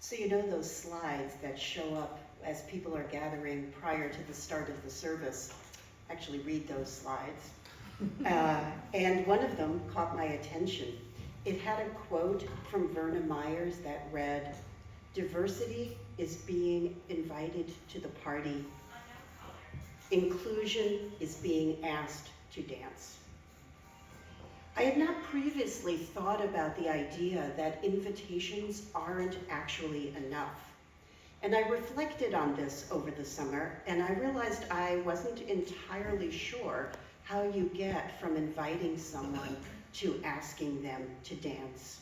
So you know those slides that show up as people are gathering prior to the start of the service? Actually read those slides. And one of them caught my attention. It had a quote from Verna Myers that read, "Diversity is being invited to the party. Inclusion is being asked to dance." I had not previously thought about the idea that invitations aren't actually enough. And I reflected on this over the summer, and I realized I wasn't entirely sure how you get from inviting someone to asking them to dance.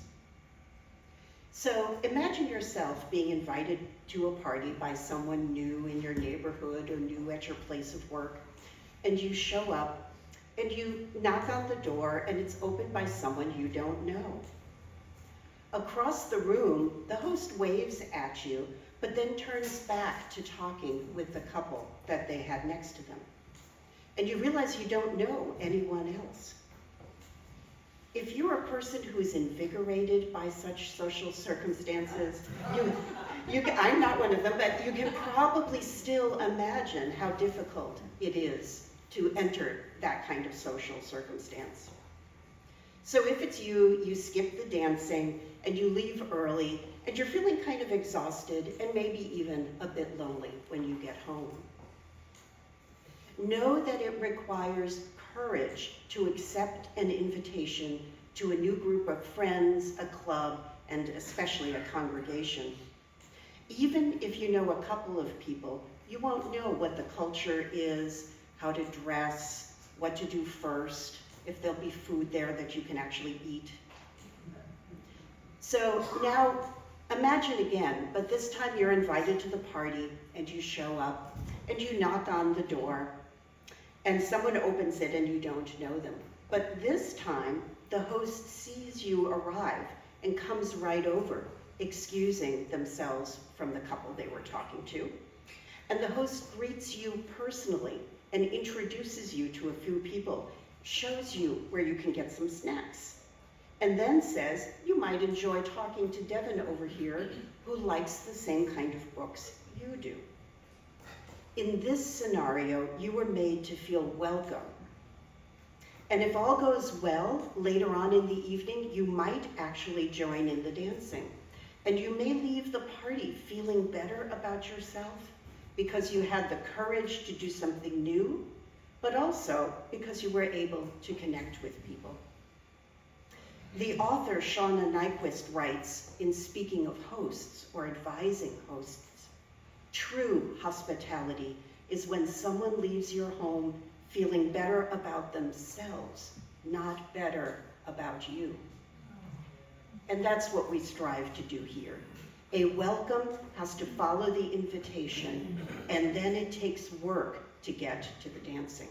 So imagine yourself being invited to a party by someone new in your neighborhood or new at your place of work, and you show up and you knock on the door and it's opened by someone you don't know. Across the room, the host waves at you, but then turns back to talking with the couple that they had next to them. And you realize you don't know anyone else. If you're a person who is invigorated by such social circumstances, I'm not one of them, but you can probably still imagine how difficult it is to enter that kind of social circumstance. So if it's you, you skip the dancing and you leave early and you're feeling kind of exhausted and maybe even a bit lonely when you get home. Know that it requires courage to accept an invitation to a new group of friends, a club, and especially a congregation. Even if you know a couple of people, you won't know what the culture is, how to dress, what to do first, if there'll be food there that you can actually eat. So now imagine again, but this time you're invited to the party and you show up and you knock on the door and someone opens it and you don't know them. But this time the host sees you arrive and comes right over, excusing themselves from the couple they were talking to. And the host greets you personally and introduces you to a few people, shows you where you can get some snacks, and then says, you might enjoy talking to Devin over here, who likes the same kind of books you do. In this scenario, you were made to feel welcome. And if all goes well, later on in the evening, you might actually join in the dancing. And you may leave the party feeling better about yourself because you had the courage to do something new, but also because you were able to connect with people. The author Shauna Nyquist writes, in speaking of hosts or advising hosts, true hospitality is when someone leaves your home feeling better about themselves, not better about you. And that's what we strive to do here. A welcome has to follow the invitation, and then it takes work to get to the dancing.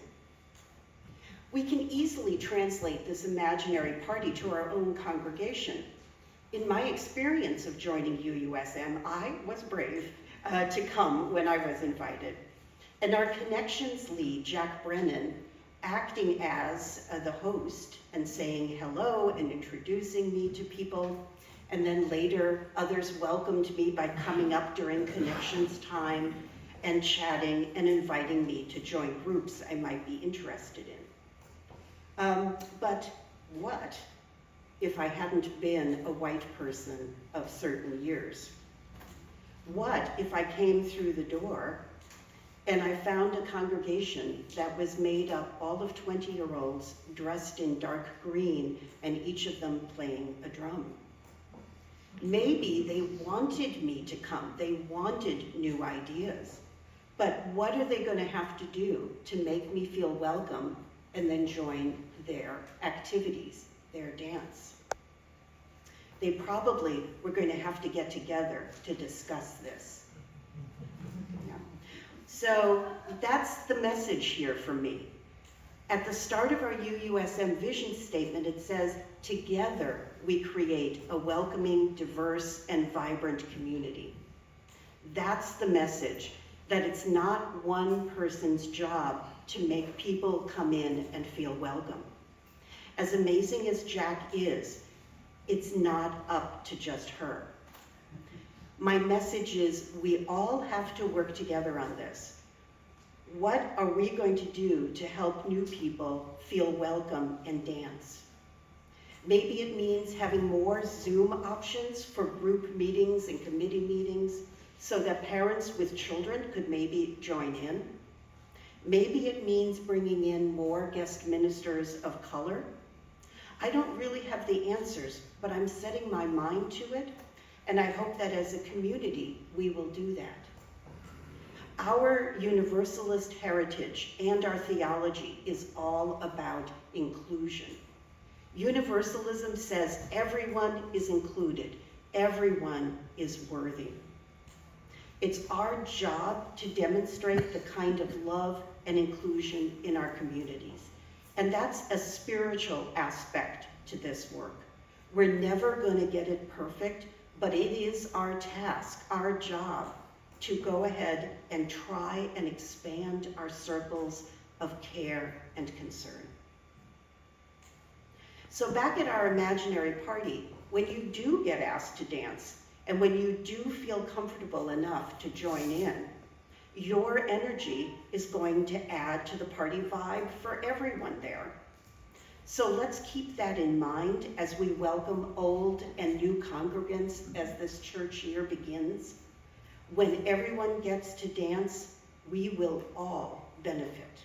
We can easily translate this imaginary party to our own congregation. In my experience of joining UUSM, I was brave to come when I was invited. And our connections lead, Jack Brennan, acting as the host and saying hello and introducing me to people. And then later, others welcomed me by coming up during connections time and chatting and inviting me to join groups I might be interested in. But what if I hadn't been a white person of certain years? What if I came through the door and I found a congregation that was made up all of 20-year-olds dressed in dark green and each of them playing a drum? Maybe they wanted me to come. They wanted new ideas. But what are they going to have to do to make me feel welcome and then join their activities, their dance? They probably were going to have to get together to discuss this. Yeah. So that's the message here for me. At the start of our UUSM vision statement, it says, together we create a welcoming, diverse, and vibrant community. That's the message, that it's not one person's job to make people come in and feel welcome. As amazing as Jack is, it's not up to just her. My message is we all have to work together on this. What are we going to do to help new people feel welcome and dance? Maybe it means having more Zoom options for group meetings and committee meetings so that parents with children could maybe join in. Maybe it means bringing in more guest ministers of color. I don't really have the answers, but I'm setting my mind to it, and I hope that as a community, we will do that. Our Universalist heritage and our theology is all about inclusion. Universalism says everyone is included, everyone is worthy. It's our job to demonstrate the kind of love and inclusion in our communities. And that's a spiritual aspect to this work. We're never going to get it perfect, but it is our task, our job, to go ahead and try and expand our circles of care and concern. So back at our imaginary party, when you do get asked to dance, and when you do feel comfortable enough to join in, your energy is going to add to the party vibe for everyone there. So let's keep that in mind as we welcome old and new congregants as this church year begins. When everyone gets to dance, we will all benefit.